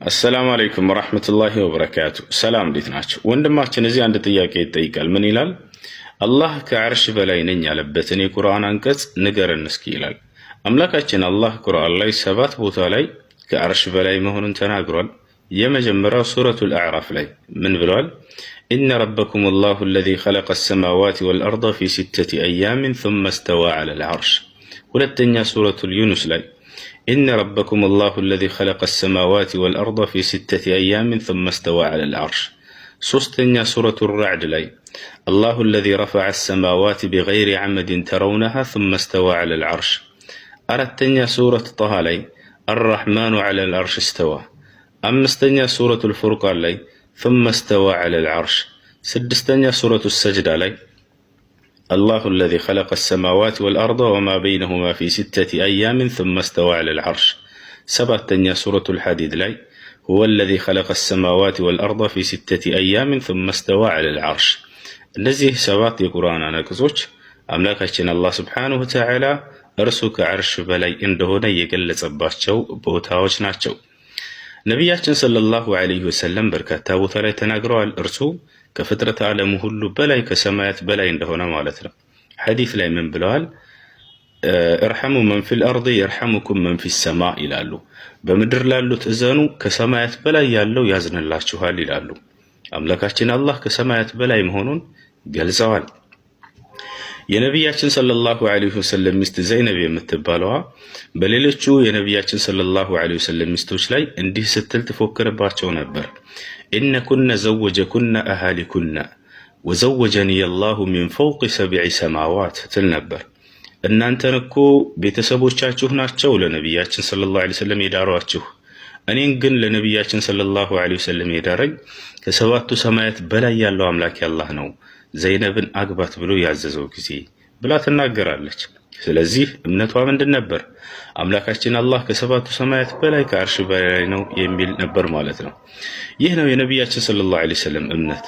አሰላሙ አለይኩም ወራህመቱላሂ ወበረካቱ። ሰላም እንዴት ናቸው? ወንድማችን እዚህ አንድ ጥያቄ ይጠይቃል። ምን ይላል? አላህ ከዓርሽ በላይ ነኝ ያለበትን የቁርአን አንቀጽ ንገረን እስኪ ይላል። አምላካችን አላህ ቁርአን ላይ 7 ቦታ ላይ ከዓርሽ በላይ መሆኑን ተናግሯል። የመጀመሪያው ሱረቱል አዕራፍ ላይ ምን ብሏል? ኢነ ረበኩም አላሁ አለዚ ኸለቀ አሰማዋት ወልአርደ ፊ 6 አያሚን ثم استوى على العرش። ሁለተኛ ሱረቱል ዩኑስ ላይ إن ربكم الله الذي خلق السماوات والأرض في 6 أيام ثم استوى على العرش. سوستنيا سورة الرعد لي الله الذي رفع السماوات بغير عمد ترونها ثم استوى على العرش. أردتنيا سورة طه لي الرحمن على العرش استوى. أمستنيا سورة الفرقان لي ثم استوى على العرش. سدستنيا سورة السجدة لي الله الذي خلق السماوات والأرض وما بينهما في 6 أيام ثم استوى على العرش. سبعتنيا سورة الحديد لي هو الذي خلق السماوات والأرض في 6 أيام ثم استوى على العرش. الذي سبات القرآن أنا كزوج أملاكنا الله سبحانه وتعالى أرسوك عرش بلاي إندهونا يقل صباشو بوتاوش ناتشو. نبياتنا صلى الله عليه وسلم بركاته وثلاث تناقروا الأرسو كفترة عالمه كله بلاي كسمايات بلاي عندهنا مالتنا. حديث لا من بلال ارحموا من في الأرض يرحمكم من في السماء إلالو. بمدر لالو تزانو كسمايات بلاي يالو يازن الله شهال إلالو. أملاكاتنا الله كسمايات بلاي مهونون قال زوال. يا نبياتنا صلى الله عليه وسلم مست زينب يمتبالوها بليلتشو يا نبياتنا صلى الله عليه وسلم مستوش لاي انديه ستل تفكر باتشو نبر إن كنا زوجكن أهالكن وزوجني الله من فوق 7 سماوات تلنبر إن أنت نكو بيتسبوشاتشو ناتشو لنبياتنا صلى الله عليه وسلم يدارواتشو أنين قن لنبياتنا صلى الله عليه وسلم يدارج كسوات سمايات بلا يالو أملاك الله نو زينبن أقبات بلو يعززو كزي بلا تناقرالك ስለዚህ እምነቷ ምንድን ነበር? አምላካችን አላህ ከሰባቱ ሰማያት በላይ ከአርሽ በላይ ነው የሚል ነበር ማለት ነው። ይህ ነው የነቢያችን ሰለላሁ ዐለይሂ ወሰለም እምነት።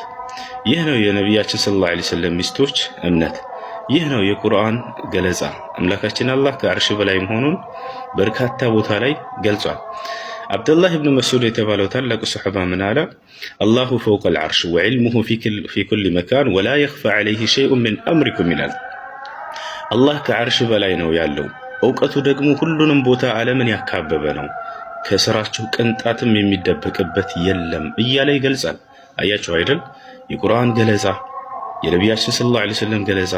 ይህ ነው የነቢያችን ሰለላሁ ዐለይሂ ወሰለም ሚስቶች እምነት። ይህ ነው የቁርአን ገለጻ። አምላካችን አላህ ከአርሽ በላይ መሆኑን በርካታ ቦታ ላይ ገልጿል። አብዱላህ ኢብኑ መስዑድ የተባለው ታላቁ ሱሐባ ምን አለ? አላሁ ፈውቀል ዐርሽ ወዕልሙሁ ፊ ኩሊ መካን ወላ የኽፋ ዐለይሂ ሸይኡን ሚን አምሪኩም ይላል። አላህ ከዓርሽ በላይ ነው ያለው፣ እውቀቱ ደግሞ ሁሉንም ቦታ ዓለምን ያካበበ ነው፣ ከስራችሁ ቅንጣትም የሚደበቅበት የለም እያለ ይገልጻል። አያችሁ አይደል? የቁርአን ገለጻ፣ የነቢያችን ሰለላሁ ዐለይሂ ወሰለም ገለጻ፣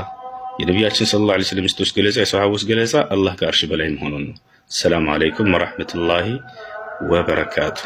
የነቢያችን ሰለላሁ ዐለይሂ ወሰለም ሚስቶች ገለጻ፣ የሰሃቦች ገለጻ አላህ ከዓርሽ በላይ መሆኑን ነው። ሰላም አለይኩም ወራህመቱላሂ ወበረካቱ።